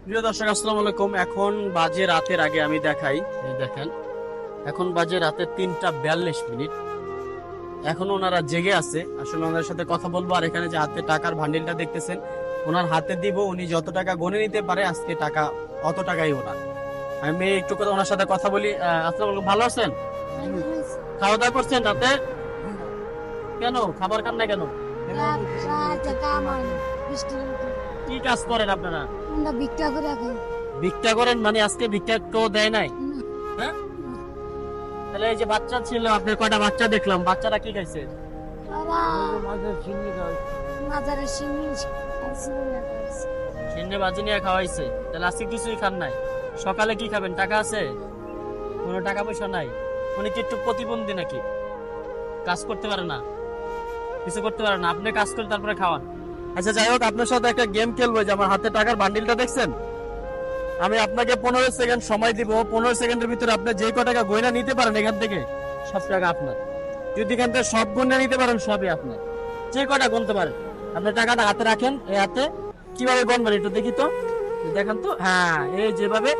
প্রিয় দর্শক আসসালামু আলাইকুম। এখন বাজে রাতের আগে আমি দেখাই, এই দেখেন এখন বাজে রাতের 3:42। এখন ওনারা জেগে আছে। আসলে ওনার সাথে কথা বলবো। আর এখানে যে হাতে টাকার ভান্ডিলটা দেখতেছেন ওনার হাতে দিব, উনি যত টাকা গনে নিতে পারে আজকে টাকা অত টাকাই ওনার। আমি একটু করে ওনার সাথে কথা বলি। আসসালামু আলাইকুম, ভালো আছেন? খাওয়া দাওয়া করছেন রাতে? কেন খাবার খান না কেন? কি কাজ করেন আপনারা? ভিক্ষা করেন? মানে আজকে ভিক্ষা কেউ দেয় নাই? হ্যাঁ, তাহলে এই যে বাচ্চা ছিল আপনার, কয়টা বাচ্চা দেখলাম, বাচ্চারা কি খাইছে? সিন্নি বাজি নিয়ে খাওয়াইছে। তাহলে আজকে কিছুই খান নাই। সকালে কি খাবেন? টাকা আছে? কোনো টাকা পয়সা নাই? উনি কি একটু প্রতিবন্ধী নাকি? কাজ করতে পারে না, কিছু করতে পারে না? আপনি কাজ করে তারপরে খাওয়ান। আচ্ছা যাই হোক, আপনার সাথে একটা গেম খেলবো। যে আমার হাতে টাকার বান্ডিলটা দেখছেন, আমি আপনাকে 15 সেকেন্ড সময় দিব। 15 সেকেন্ডের ভিতরে আপনি যে কয় টাকা গয়না নিতে পারেন এখান থেকে সব টাকা আপনার। যদি এখান থেকে সব গয়না নিতে পারেন সবই আপনার। যে কয়টা গুনতে পারেন আপনি টাকাটা হাতে রাখেন। এই হাতে কিভাবে গুনবেন একটু দেখি তো, দেখেন তো। হ্যাঁ, এই যেভাবে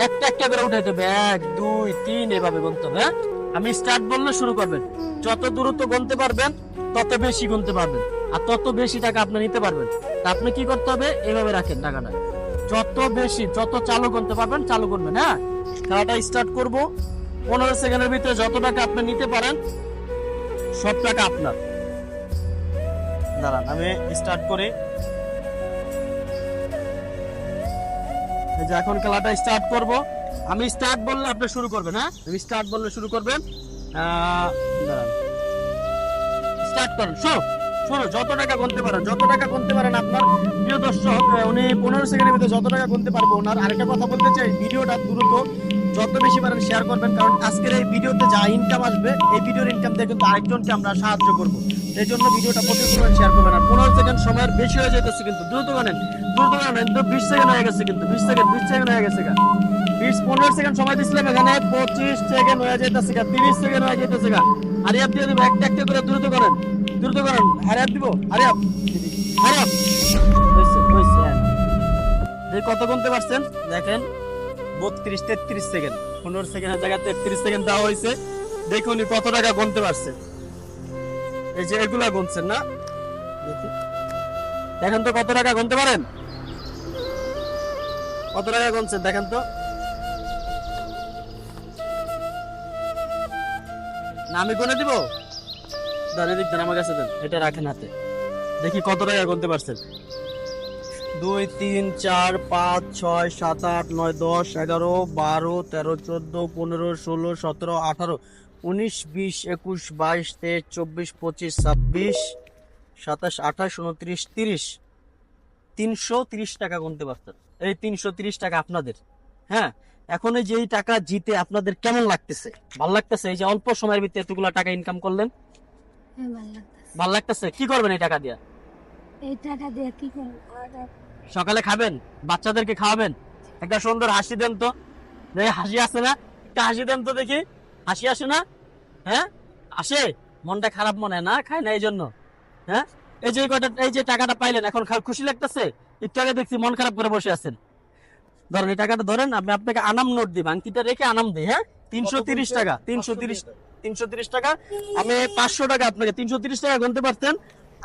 একটা একটা করে উঠাইতে হবে, 1 2 3 এভাবে গুনতে হবে। হ্যাঁ, আমি স্টার্ট বললে শুরু করবেন। যত দ্রুত গুনতে পারবেন তত বেশি গুনতে পারবেন, আর তত বেশি টাকা আপনি নিতে পারবেন। তা আপনি কি করতে হবে, এভাবে রাখেন টাকাটা। যত বেশি, যত চালু করতে পারবেন চালু করবেন। হ্যাঁ, খেলাটা স্টার্ট করব। 15 সেকেন্ডের ভিতরে যত টাকা আপনি নিতে পারেন সব টাকা আপনার। দাঁড়ান আমি স্টার্ট করি। এই যে এখন খেলাটা স্টার্ট করব। আমি স্টার্ট বললে আপনি শুরু করবেন। হ্যাঁ, আমি স্টার্ট বললে শুরু করবেন। দাঁড়ান, স্টার্ট করেন। শুরু শুরু। যত টাকা গুনতে পারেন, যত টাকা গুনতে পারেন আপনার। প্রিয় দর্শক, উনি 15 সেকেন্ডের ভিতরে যত টাকা গুনতে পারবো। ওনার আরেকটা কথা বলতে চাই, ভিডিওটা দ্রুত যত বেশি পারেন শেয়ার করবেন। কারণ আজকের এই ভিডিওতে যা ইনকাম আসবে, এই ভিডিওর ইনকাম দিয়ে কিন্তু আরেকজনকে আমরা সাহায্য করবো। এই জন্য ভিডিওটা প্রচুর পরিমাণ শেয়ার করবেন। আর 15 সেকেন্ড সময়ের বেশি হয়ে যেতেছে কিন্তু। দ্রুত গানেন, দ্রুত গানেন। তো 20 সেকেন্ড হয়ে গেছে কিন্তু। 20 সেকেন্ড হয়ে গেছে। 15 সেকেন্ড সময় দিছিলাম, এখানে 25 সেকেন্ড হয়ে যেতেছে। 30 সেকেন্ড হয়ে যেতেছে। আরে আপ দিয়ে দিব, একটা একটা করে দ্রুত করেন, দ্রুত করেন। আরে আপ দিব, আরে আপ, আরে আপ। হইছে। কত গুনতে পারছেন দেখেন, 32 33 সেকেন্ড। 15 সেকেন্ডের জায়গায় 33 সেকেন্ড দেওয়া হয়েছে। দেখুন কত টাকা গুনতে পারছেন। এই যে এগুলা গুনছেন না, দেখেন তো কত টাকা গুনতে পারেন। কত টাকা গুনছেন দেখেন তো। না আমি গুনে দিব? দাঁড়িয়ে দেখবেন, আমার কাছে দেন, এটা রাখেন হাতে। দেখি কত টাকা গুনতে পারছেন। 2 3 4 5 6 7 8 9 10 11 12 13 14 15 16 17 18 19 20 21 22 23 24 25 26 27 28 29 30। 330 টাকা গুনতে পারতেন। এই 330 টাকা আপনাদের। হ্যাঁ, এখন এই যে এই টাকা জিতে আপনাদের কেমন লাগতেছে? ভালো লাগতেছে? এই যে অল্প সময়ের ভিতরে এতগুলো টাকা ইনকাম করলেন, ভালো লাগতেছে? কি করবেন এই টাকা দিয়ে? এই টাকা দিয়ে কি করব? সকালে খাবেন, বাচ্চাদেরকে খাওয়াবেন। একটা সুন্দর হাসি দেন তো, দেখি হাসি আসে না? একটা হাসি দেন তো দেখি, হাসি আসে না? হ্যাঁ আসে? মনটা খারাপ মনে হয় না, খায় না এই জন্য? হ্যাঁ, এই যে কয়টা, এই যে টাকাটা পাইলেন এখন খুশি লাগতেছে? একটু আগে দেখছি মন খারাপ করে বসে আছেন। ধরেন এই টাকাটা ধরেন, আমি আপনাকে আনাম নোট দিই, আংটিটা রেখে আনাম দিই। হ্যাঁ, 330 টাকা। 330 টাকা। আমি 500 টাকা আপনাকে, 330 টাকা গুনতে পারতেন,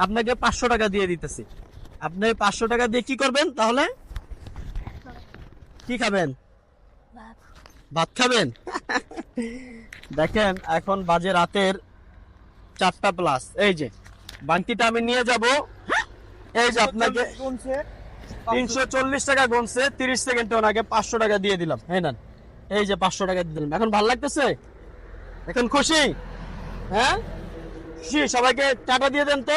আপনাকে 500 টাকা দিয়ে দিতেছি। আপনি 500 টাকা দিয়ে কি করবেন তাহলে? কি খাবেন? ভাত খাবেন? দেখেন এখন বাজে রাতের 4টা প্লাস। এই যে বাংটিটা আমি নিয়ে যাব। এই যে আপনাকে 340 টাকা গুনছে, 30 সেকেন্ডে ওনাকে 500 টাকা দিয়ে দিলাম। হ্যাঁ না, এই যে 500 টাকা দিয়ে দিলাম। এখন ভালো লাগতেছে? এখন খুশি? হ্যাঁ খুশি? সবাইকে টাটা দিয়ে দেন তো।